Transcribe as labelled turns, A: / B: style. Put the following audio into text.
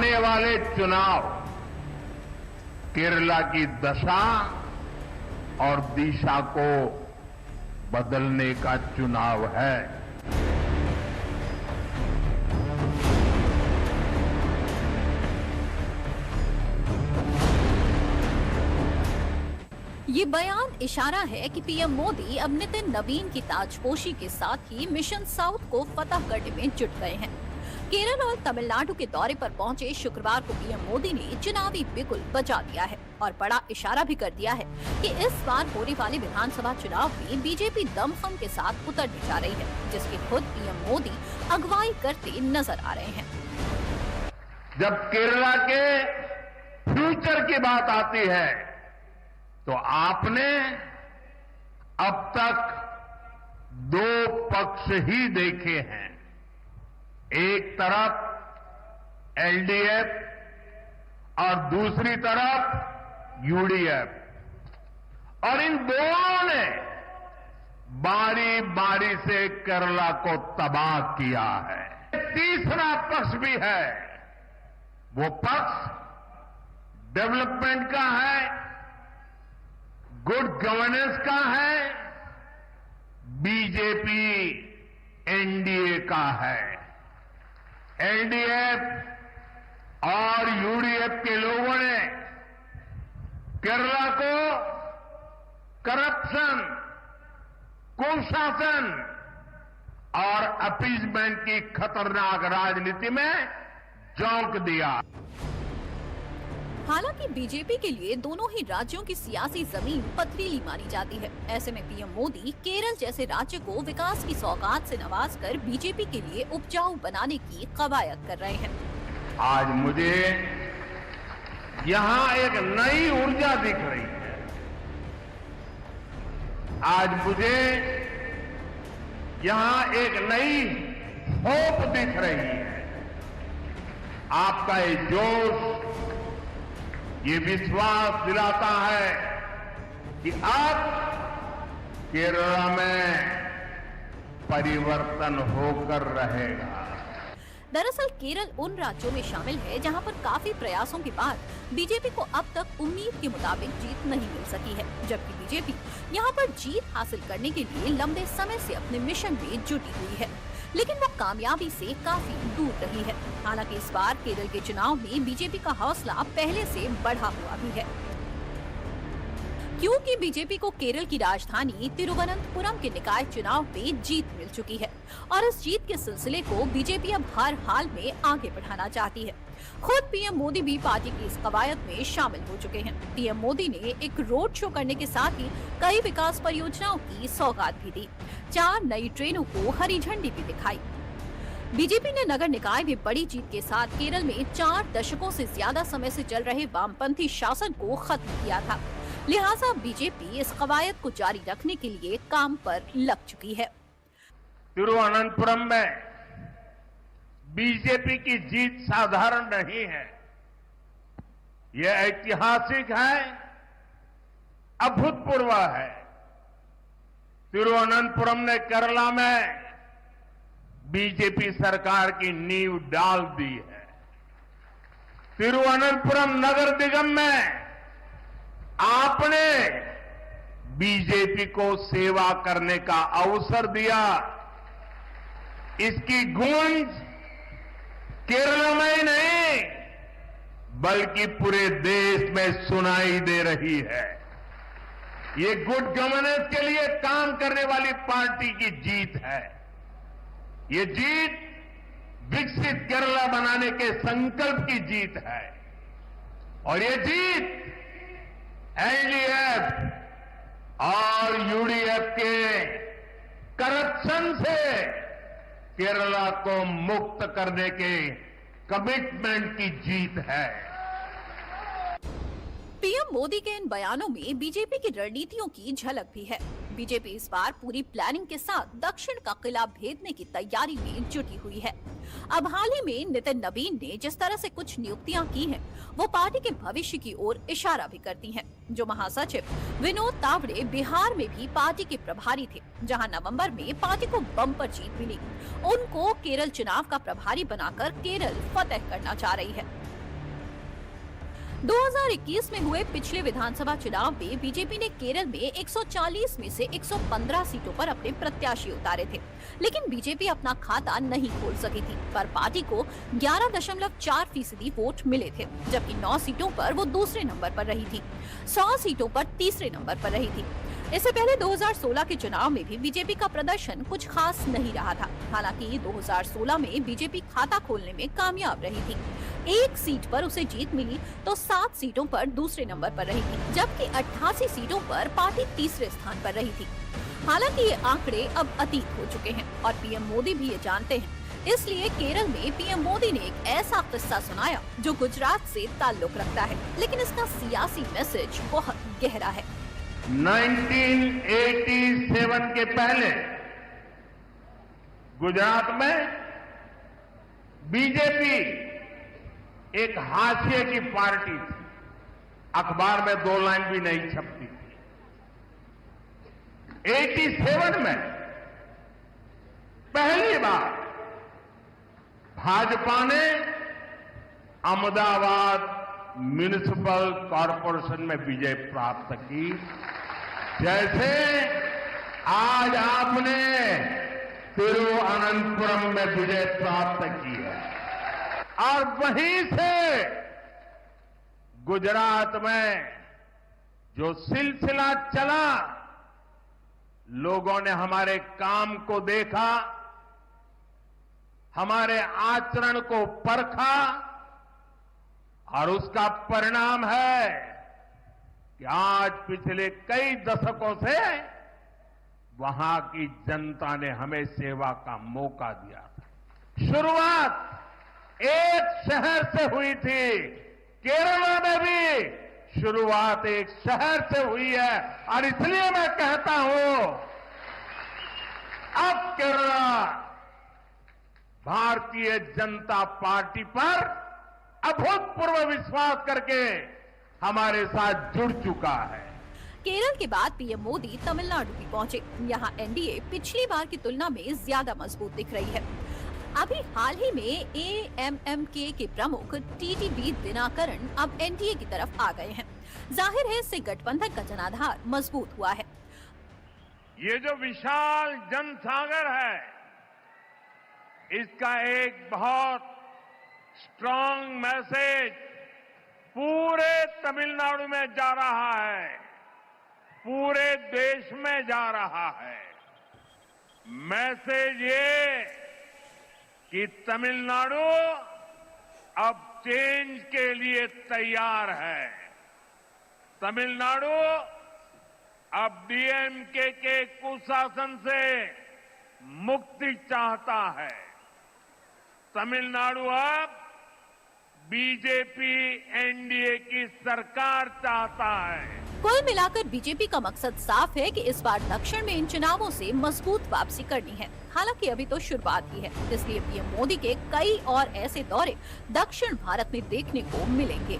A: आने वाले चुनाव केरला की दशा और दिशा को बदलने का चुनाव है।
B: ये बयान इशारा है कि पीएम मोदी अब नितिन नवीन की ताजपोशी के साथ ही मिशन साउथ को फतह करने में जुट गए हैं। केरल और तमिलनाडु के दौरे पर पहुंचे शुक्रवार को पीएम मोदी ने चुनावी बिगुल बजा दिया है और बड़ा इशारा भी कर दिया है कि इस बार होने वाले विधानसभा चुनाव में बीजेपी दमखम के साथ उतरने जा रही है, जिसकी खुद पीएम मोदी अगुवाई करते नजर आ रहे हैं।
A: जब केरला के फ्यूचर की बात आती है तो आपने अब तक दो पक्ष ही देखे हैं। एक तरफ एलडीएफ और दूसरी तरफ यूडीएफ, और इन दोनों ने बारी बारी से केरला को तबाह किया है। तीसरा पक्ष भी है, वो पक्ष डेवलपमेंट का है, गुड गवर्नेंस का है, बीजेपी एनडीए का है। एलडीएफ और यूडीएफ के लोगों ने केरला को करप्शन, कुशासन और अपीजमेंट की खतरनाक राजनीति में झोंक दिया।
B: हालांकि बीजेपी के लिए दोनों ही राज्यों की सियासी जमीन पथरीली मानी जाती है। ऐसे में पीएम मोदी केरल जैसे राज्य को विकास की सौगात से नवाजकर बीजेपी के लिए उपजाऊ बनाने की कवायद कर रहे हैं।
A: आज मुझे यहाँ एक नई ऊर्जा दिख रही है। आज मुझे यहाँ एक नई होप दिख रही है। आपका ये जोश, ये विश्वास दिलाता है कि अब केरला में परिवर्तन होकर रहेगा।
B: दरअसल केरल उन राज्यों में शामिल है जहां पर काफी प्रयासों के बाद बीजेपी को अब तक उम्मीद के मुताबिक जीत नहीं मिल सकी है, जबकि बीजेपी यहां पर जीत हासिल करने के लिए लंबे समय से अपने मिशन में जुटी हुई है, लेकिन वो कामयाबी से काफी दूर रही है। हालांकि इस बार केरल के चुनाव में बीजेपी का हौसला पहले से बढ़ा हुआ भी है, क्योंकि बीजेपी को केरल की राजधानी तिरुवनंतपुरम के निकाय चुनाव में जीत मिल चुकी है और इस जीत के सिलसिले को बीजेपी अब हर हाल में आगे बढ़ाना चाहती है। खुद पीएम मोदी भी पार्टी की इस कवायद में शामिल हो चुके हैं। पीएम मोदी ने एक रोड शो करने के साथ ही कई विकास परियोजनाओं की सौगात भी दी। 4 नई ट्रेनों को हरी झंडी भी दिखाई। बीजेपी ने नगर निकाय में बड़ी जीत के साथ केरल में 4 दशकों से ज्यादा समय से चल रहे वामपंथी शासन को खत्म किया था। लिहाजा बीजेपी इस कवायद को जारी रखने के लिए काम पर लग चुकी है।
A: तिरुवनंतपुरम में बीजेपी की जीत साधारण नहीं है, यह ऐतिहासिक है, अभूतपूर्व है। तिरुवनंतपुरम ने केरला में बीजेपी सरकार की नींव डाल दी है। तिरुवनंतपुरम नगर निगम में आपने बीजेपी को सेवा करने का अवसर दिया। इसकी गूंज केरल में ही नहीं बल्कि पूरे देश में सुनाई दे रही है। ये गुड गवर्नेंस के लिए काम करने वाली पार्टी की जीत है। ये जीत विकसित केरला बनाने के संकल्प की जीत है और ये जीत एलडीएफ और यूडीएफ के करप्शन से केरला को मुक्त करने के कमिटमेंट की जीत है।
B: पीएम मोदी के इन बयानों में बीजेपी की रणनीतियों की झलक भी है। बीजेपी इस बार पूरी प्लानिंग के साथ दक्षिण का किला भेदने की तैयारी में जुटी हुई है। अब हाल ही में नितिन नवीन ने जिस तरह से कुछ नियुक्तियां की हैं, वो पार्टी के भविष्य की ओर इशारा भी करती हैं। जो महासचिव विनोद तावड़े बिहार में भी पार्टी के प्रभारी थे, जहां नवंबर में पार्टी को बम्पर जीत मिली, उनको केरल चुनाव का प्रभारी बनाकर केरल फतेह करना चाह रही है। 2021 में हुए पिछले विधानसभा चुनाव में बीजेपी ने केरल में 140 में से 115 सीटों पर अपने प्रत्याशी उतारे थे, लेकिन बीजेपी अपना खाता नहीं खोल सकी थी। पर पार्टी को 11.4% वोट मिले थे, जबकि 9 सीटों पर वो दूसरे नंबर पर रही थी, 100 सीटों पर तीसरे नंबर पर रही थी। इससे पहले 2016 के चुनाव में भी बीजेपी का प्रदर्शन कुछ खास नहीं रहा था। हालांकि 2016 में बीजेपी खाता खोलने में कामयाब रही थी। एक सीट पर उसे जीत मिली तो 7 सीटों पर दूसरे नंबर पर रही थी, जबकि 88 सीटों पर पार्टी तीसरे स्थान पर रही थी। हालांकि ये आंकड़े अब अतीत हो चुके हैं और पीएम मोदी भी ये जानते हैं। इसलिए केरल में पीएम मोदी ने एक ऐसा किस्सा सुनाया जो गुजरात से ताल्लुक रखता है, लेकिन इसका सियासी मैसेज बहुत गहरा है।
A: 1987 के पहले गुजरात में बीजेपी एक हाशिए की पार्टी थी, अखबार में 2 लाइन भी नहीं छपती थी। 87 में पहली बार भाजपा ने अहमदाबाद म्युनिसिपल कॉरपोरेशन में विजय प्राप्त की, जैसे आज आपने तिरुवनंतपुरम में विजय प्राप्त की है। और वहीं से गुजरात में जो सिलसिला चला, लोगों ने हमारे काम को देखा, हमारे आचरण को परखा, और उसका परिणाम है कि आज पिछले कई दशकों से वहां की जनता ने हमें सेवा का मौका दिया था। शुरुआत एक शहर से हुई थी, केरल में भी शुरुआत एक शहर से हुई है, और इसलिए मैं कहता हूं अब केरल भारतीय जनता पार्टी पर अभूतपूर्व विश्वास करके हमारे साथ जुड़ चुका है।
B: केरल के बाद पीएम मोदी तमिलनाडु भी पहुंचे। यहाँ एनडीए पिछली बार की तुलना में ज्यादा मजबूत दिख रही है। अभी हाल ही में एएमएमके के प्रमुख टीटीवी दिनाकरण अब एनडीए की तरफ आ गए हैं। जाहिर है इससे गठबंधन का जनाधार मजबूत हुआ है।
A: ये जो विशाल जनसागर है, इसका एक बहुत स्ट्रांग मैसेज पूरे तमिलनाडु में जा रहा है, पूरे देश में जा रहा है। मैसेज ये कि तमिलनाडु अब चेंज के लिए तैयार है। तमिलनाडु अब डीएमके के कुशासन से मुक्ति चाहता है। तमिलनाडु अब बीजेपी एनडीए की सरकार चाहता है।
B: कुल मिलाकर बीजेपी का मकसद साफ है कि इस बार दक्षिण में इन चुनावों से मजबूत वापसी करनी है। हालांकि अभी तो शुरुआत ही है, इसलिए पीएम मोदी के कई और ऐसे दौरे दक्षिण भारत में देखने को मिलेंगे।